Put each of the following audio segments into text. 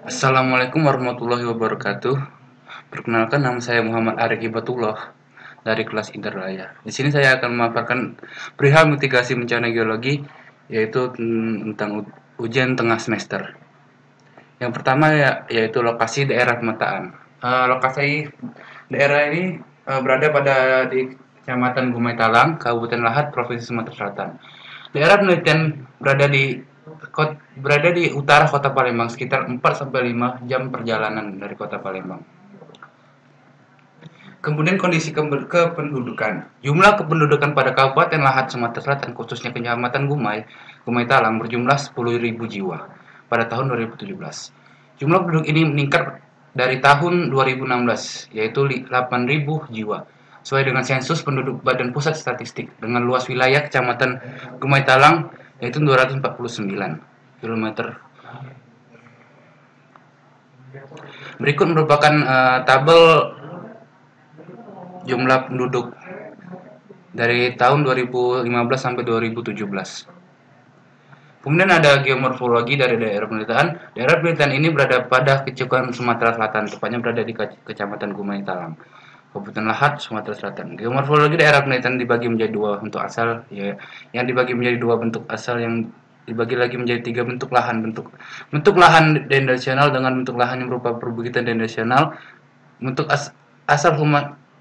Assalamualaikum warahmatullahi wabarakatuh. Perkenalkan, nama saya Muhammad Arif Hibatullah dari kelas Indralaya. Di sini saya akan memaparkan perihal mitigasi bencana geologi, yaitu tentang ujian tengah semester. Yang pertama yaitu lokasi daerah pemetaan. Lokasi daerah ini berada di Kecamatan Gumai Talang, Kabupaten Lahat, Provinsi Sumatera Selatan. Daerah penelitian berada di utara kota Palembang, sekitar 4 sampai 5 jam perjalanan dari kota Palembang. Kemudian kondisi kependudukan. Jumlah kependudukan pada Kabupaten Lahat Sumatera Selatan, khususnya Kecamatan Gumai Talang, berjumlah 10.000 jiwa pada tahun 2017. Jumlah penduduk ini meningkat dari tahun 2016, yaitu 8.000 jiwa, sesuai dengan sensus penduduk Badan Pusat Statistik, dengan luas wilayah Kecamatan Gumai Talang yaitu 249 km. Berikut merupakan tabel jumlah penduduk dari tahun 2015 sampai 2017. Kemudian ada geomorfologi dari daerah penelitian. Daerah penelitian ini berada pada kecukupan Sumatera Selatan, tepatnya berada di Kecamatan Gumai Talang, Kabupaten Lahat, Sumatera Selatan. Geomorfologi daerah penelitian dibagi menjadi dua bentuk asal, ya, yang dibagi menjadi dua bentuk asal yang dibagi lagi menjadi tiga bentuk lahan. Bentuk lahan dendrisional dengan bentuk lahan yang berupa perbukitan dendrisional. Bentuk asal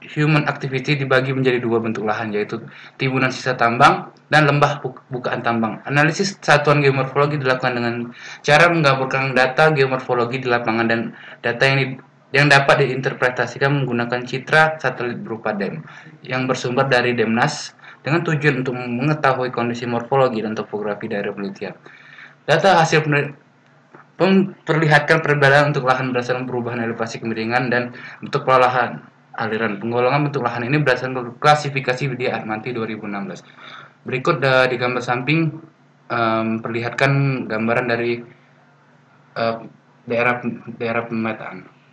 human activity dibagi menjadi dua bentuk lahan, yaitu timbunan sisa tambang dan lembah bukaan tambang. Analisis satuan geomorfologi dilakukan dengan cara menggabungkan data geomorfologi di lapangan dan data yang dapat diinterpretasikan menggunakan citra satelit berupa DEM yang bersumber dari Demnas dengan tujuan untuk mengetahui kondisi morfologi dan topografi daerah penelitian. Data hasil memperlihatkan perbedaan untuk lahan berdasarkan perubahan elevasi kemiringan dan bentuk pola lahan. Aliran penggolongan bentuk lahan ini berdasarkan klasifikasi Widya Armanti 2016. Berikut di gambar samping perlihatkan gambaran dari daerah daerah pemetaan.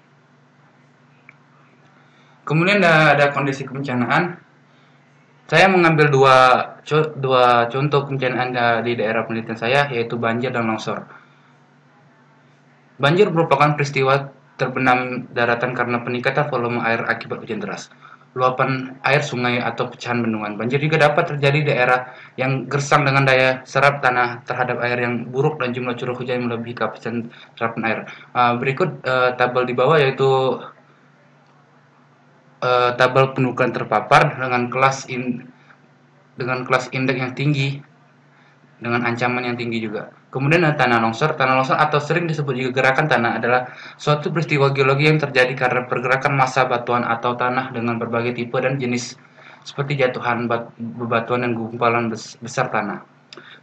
Kemudian ada kondisi kebencanaan. Saya mengambil dua contoh kebencanaan di daerah penelitian saya, yaitu banjir dan longsor. Banjir merupakan peristiwa terbenam daratan karena peningkatan volume air akibat hujan deras, luapan air sungai atau pecahan bendungan. Banjir juga dapat terjadi di daerah yang gersang dengan daya serap tanah terhadap air yang buruk dan jumlah curah hujan yang melebihi kapasitas serapan air. Berikut tabel di bawah yaitu tabel pendudukan terpapar dengan kelas indeks yang tinggi, dengan ancaman yang tinggi juga. Kemudian ada tanah longsor. Tanah longsor atau sering disebut juga gerakan tanah adalah suatu peristiwa geologi yang terjadi karena pergerakan massa batuan atau tanah dengan berbagai tipe dan jenis, seperti jatuhan bebatuan dan gumpalan besar tanah.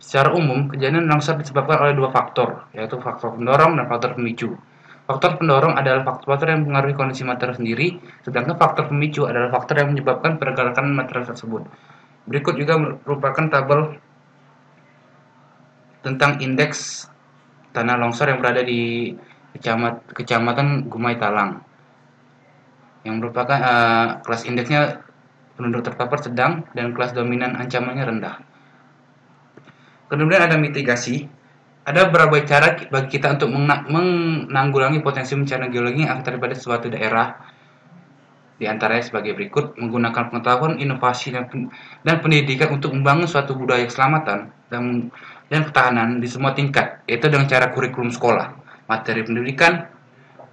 Secara umum, kejadian longsor disebabkan oleh dua faktor, yaitu faktor pendorong dan faktor pemicu. Faktor pendorong adalah faktor yang mempengaruhi kondisi material sendiri, sedangkan faktor pemicu adalah faktor yang menyebabkan pergerakan material tersebut. Berikut juga merupakan tabel tentang indeks tanah longsor yang berada di Kecamatan Gumai Talang, yang merupakan kelas indeksnya penduduk terpapar sedang dan kelas dominan ancamannya rendah. Kemudian ada mitigasi. Ada beberapa cara bagi kita untuk menanggulangi potensi bencana geologi yang akan terjadi pada suatu daerah. Di antaranya sebagai berikut: menggunakan pengetahuan, inovasi, dan pendidikan untuk membangun suatu budaya keselamatan dan ketahanan di semua tingkat, yaitu dengan cara kurikulum sekolah, materi pendidikan,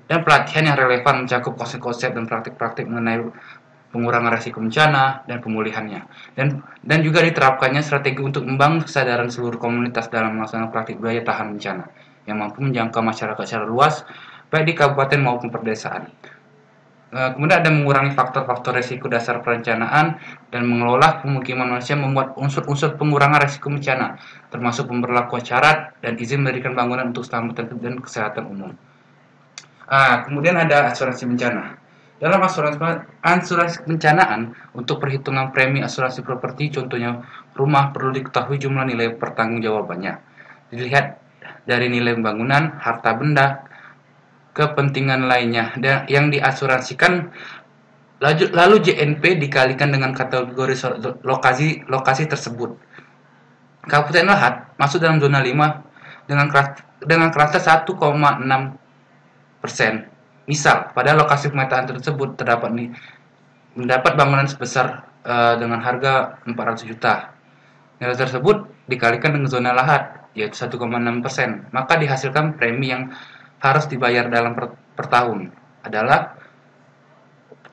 dan pelatihan yang relevan mencakup konsep-konsep dan praktik-praktik mengenai pengurangan risiko bencana dan pemulihannya, dan juga diterapkannya strategi untuk membangun kesadaran seluruh komunitas dalam melaksanakan praktik budaya tahan bencana yang mampu menjangkau masyarakat secara luas, baik di kabupaten maupun perdesaan. Kemudian ada mengurangi faktor-faktor risiko dasar perencanaan dan mengelola pemukiman manusia, membuat unsur-unsur pengurangan risiko bencana, termasuk pemberlakuan syarat dan izin mendirikan bangunan untuk keselamatan dan kesehatan umum. Kemudian ada asuransi bencana. Dalam asuransi bencanaan, untuk perhitungan premi asuransi properti, contohnya rumah, perlu diketahui jumlah nilai pertanggungjawabannya. Dilihat dari nilai bangunan, harta benda, kepentingan lainnya yang diasuransikan, lalu JNP dikalikan dengan kategori lokasi tersebut. Kabupaten Lahat masuk dalam zona 5 dengan klaster 1,6 Misal, pada lokasi pemetaan tersebut mendapat bangunan sebesar dengan harga 400 juta. Nilai tersebut dikalikan dengan zona lahat, yaitu 1,6%. Maka dihasilkan premi yang harus dibayar dalam per tahun adalah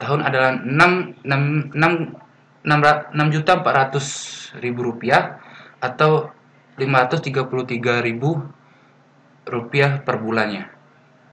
adalah 6.400.000 rupiah atau 533.000 rupiah per bulannya.